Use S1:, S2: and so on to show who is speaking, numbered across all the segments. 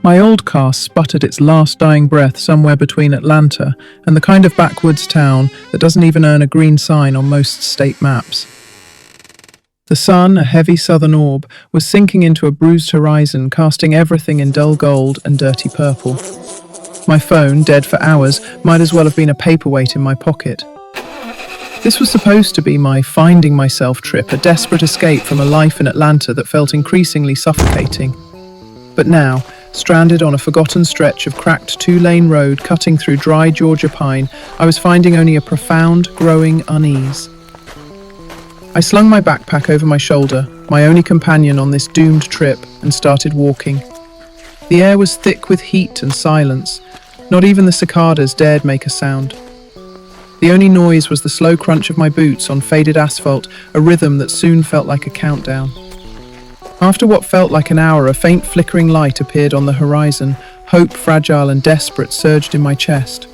S1: My old car sputtered its last dying breath somewhere between Atlanta and the kind of backwoods town that doesn't even earn a green sign on most state maps. The sun, a heavy southern orb, was sinking into a bruised horizon, casting everything in dull gold and dirty purple. My phone, dead for hours, might as well have been a paperweight in my pocket. This was supposed to be my finding myself trip, a desperate escape from a life in Atlanta that felt increasingly suffocating. But now, stranded on a forgotten stretch of cracked two-lane road cutting through dry Georgia pine, I was finding only a profound, growing unease. I slung my backpack over my shoulder, my only companion on this doomed trip, and started walking. The air was thick with heat and silence. Not even the cicadas dared make a sound. The only noise was the slow crunch of my boots on faded asphalt, a rhythm that soon felt like a countdown. After what felt like an hour, a faint flickering light appeared on the horizon. Hope, fragile and desperate, surged in my chest.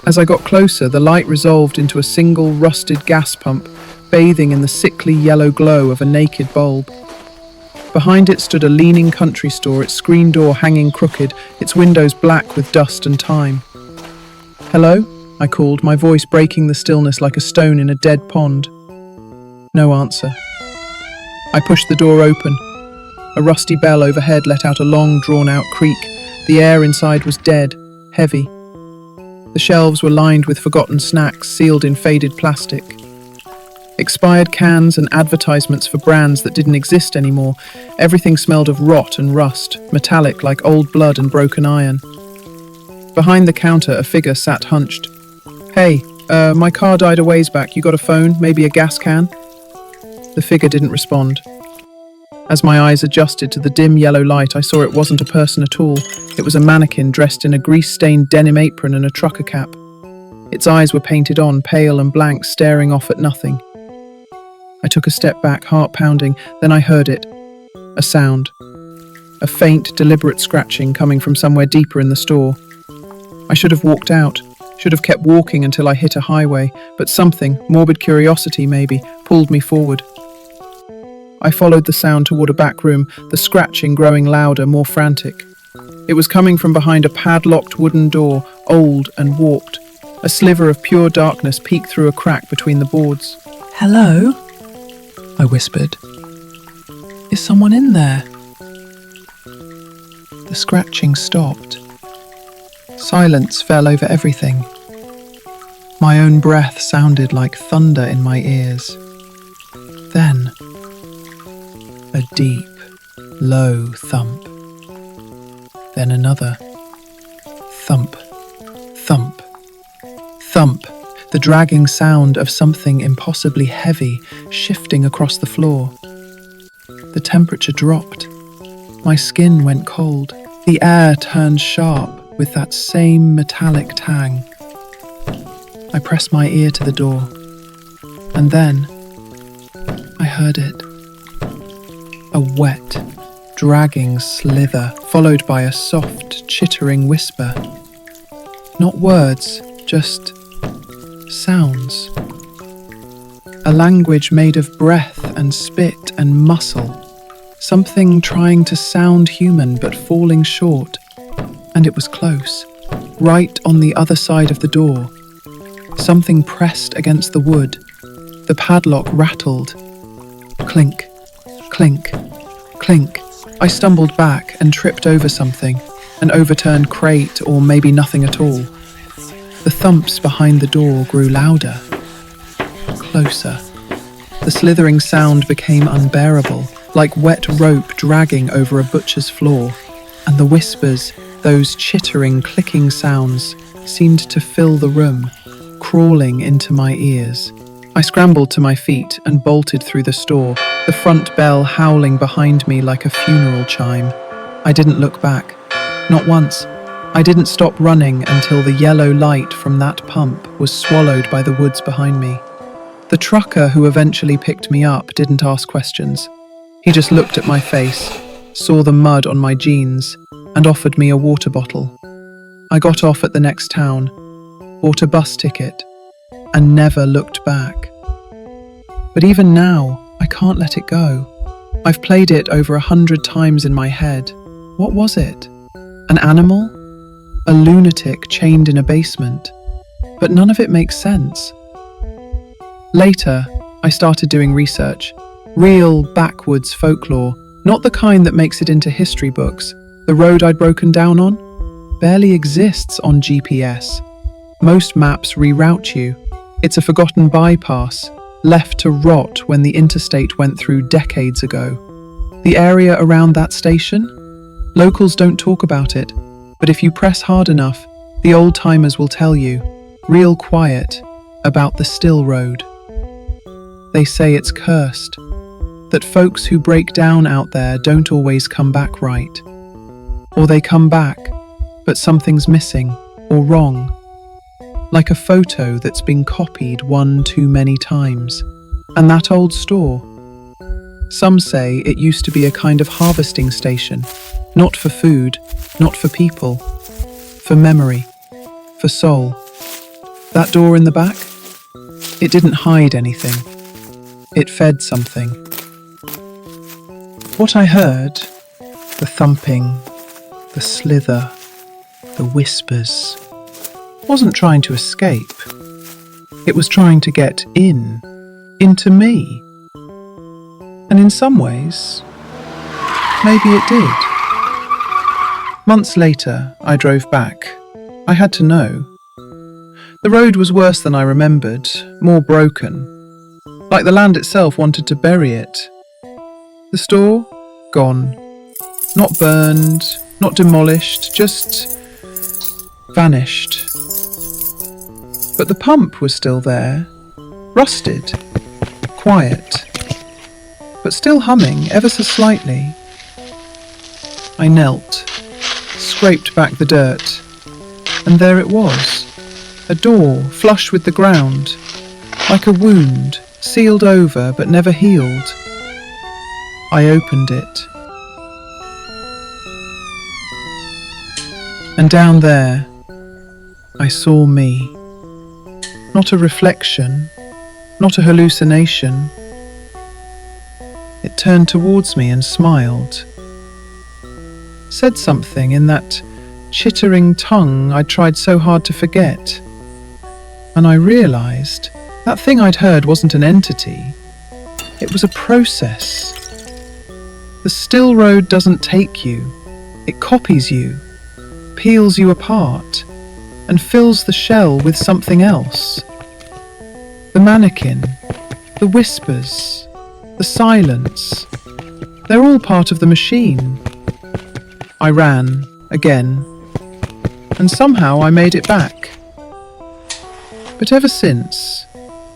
S1: As I got closer, the light resolved into a single rusted gas pump, bathing in the sickly yellow glow of a naked bulb. Behind it stood a leaning country store, its screen door hanging crooked, its windows black with dust and time. "Hello?" I called, my voice breaking the stillness like a stone in a dead pond. No answer. I pushed the door open. A rusty bell overhead let out a long, drawn-out creak. The air inside was dead, heavy. The shelves were lined with forgotten snacks, sealed in faded plastic. Expired cans and advertisements for brands that didn't exist anymore. Everything smelled of rot and rust, metallic like old blood and broken iron. Behind the counter, a figure sat hunched. "Hey, my car died a ways back. You got a phone? Maybe a gas can?" The figure didn't respond. As my eyes adjusted to the dim yellow light, I saw it wasn't a person at all. It was a mannequin dressed in a grease-stained denim apron and a trucker cap. Its eyes were painted on, pale and blank, staring off at nothing. I took a step back, heart pounding, then I heard it. A sound. A faint, deliberate scratching coming from somewhere deeper in the store. I should have walked out, should have kept walking until I hit a highway, but something, morbid curiosity maybe, pulled me forward. I followed the sound toward a back room, the scratching growing louder, more frantic. It was coming from behind a padlocked wooden door, old and warped. A sliver of pure darkness peeked through a crack between the boards.
S2: "Hello?" I whispered. "Is someone in there?" The scratching stopped. Silence fell over everything. My own breath sounded like thunder in my ears. Then, a deep, low thump. Then another. Thump, thump, thump. The dragging sound of something impossibly heavy shifting across the floor. The temperature dropped. My skin went cold. The air turned sharp with that same metallic tang. I pressed my ear to the door, and then I heard it. A wet, dragging slither, followed by a soft, chittering whisper. Not words, just sounds. A language made of breath and spit and muscle. Something trying to sound human but falling short. And it was close, right on the other side of the door. Something pressed against the wood. The padlock rattled. Clink, clink, clink. I stumbled back and tripped over something, an overturned crate or maybe nothing at all. The thumps behind the door grew louder, closer. The slithering sound became unbearable, like wet rope dragging over a butcher's floor, and the whispers, those chittering, clicking sounds, seemed to fill the room, crawling into my ears. I scrambled to my feet and bolted through the store, the front bell howling behind me like a funeral chime. I didn't look back, not once. I didn't stop running until the yellow light from that pump was swallowed by the woods behind me. The trucker who eventually picked me up didn't ask questions. He just looked at my face, saw the mud on my jeans, and offered me a water bottle. I got off at the next town, bought a bus ticket, and never looked back. But even now, I can't let it go. I've played it over 100 times in my head. What was it? An animal? A lunatic chained in a basement? But none of it makes sense. Later, I started doing research. Real backwoods folklore, not the kind that makes it into history books. The road I'd broken down on barely exists on GPS. Most maps reroute you. It's a forgotten bypass, left to rot when the interstate went through decades ago. The area around that station? Locals don't talk about it, but if you press hard enough, the old-timers will tell you, real quiet, about the Still Road. They say it's cursed, that folks who break down out there don't always come back right. Or they come back, but something's missing or wrong. Like a photo that's been copied one too many times. And that old store. Some say it used to be a kind of harvesting station, not for food, not for people, for memory, for soul. That door in the back? It didn't hide anything. It fed something. What I heard, the thumping, the slither, the whispers, wasn't trying to escape. It was trying to get into me. And in some ways, maybe it did. Months later, I drove back. I had to know. The road was worse than I remembered, more broken. Like the land itself wanted to bury it. The store? Gone. Not burned, not demolished, just vanished. But the pump was still there, rusted, quiet, but still humming ever so slightly. I knelt, scraped back the dirt, and there it was, a door flush with the ground, like a wound, sealed over but never healed. I opened it. And down there, I saw me. Not a reflection, not a hallucination. It turned towards me and smiled. Said something in that chittering tongue I'd tried so hard to forget. And I realized that thing I'd heard wasn't an entity. It was a process. The Still Road doesn't take you. It copies you, peels you apart, and fills the shell with something else. The mannequin, the whispers, the silence, they're all part of the machine. I ran, again, and somehow I made it back. But ever since,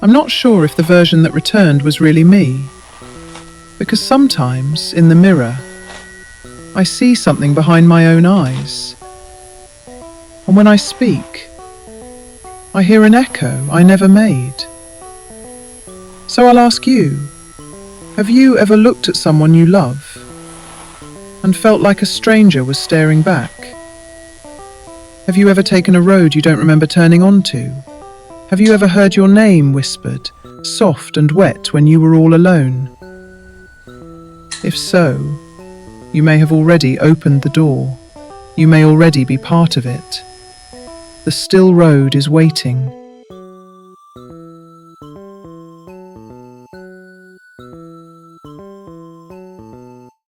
S2: I'm not sure if the version that returned was really me. Because sometimes, in the mirror, I see something behind my own eyes. And when I speak, I hear an echo I never made. So I'll ask you, have you ever looked at someone you love and felt like a stranger was staring back? Have you ever taken a road you don't remember turning onto? Have you ever heard your name whispered, soft and wet when you were all alone? If so, you may have already opened the door. You may already be part of it. The Still Road is waiting.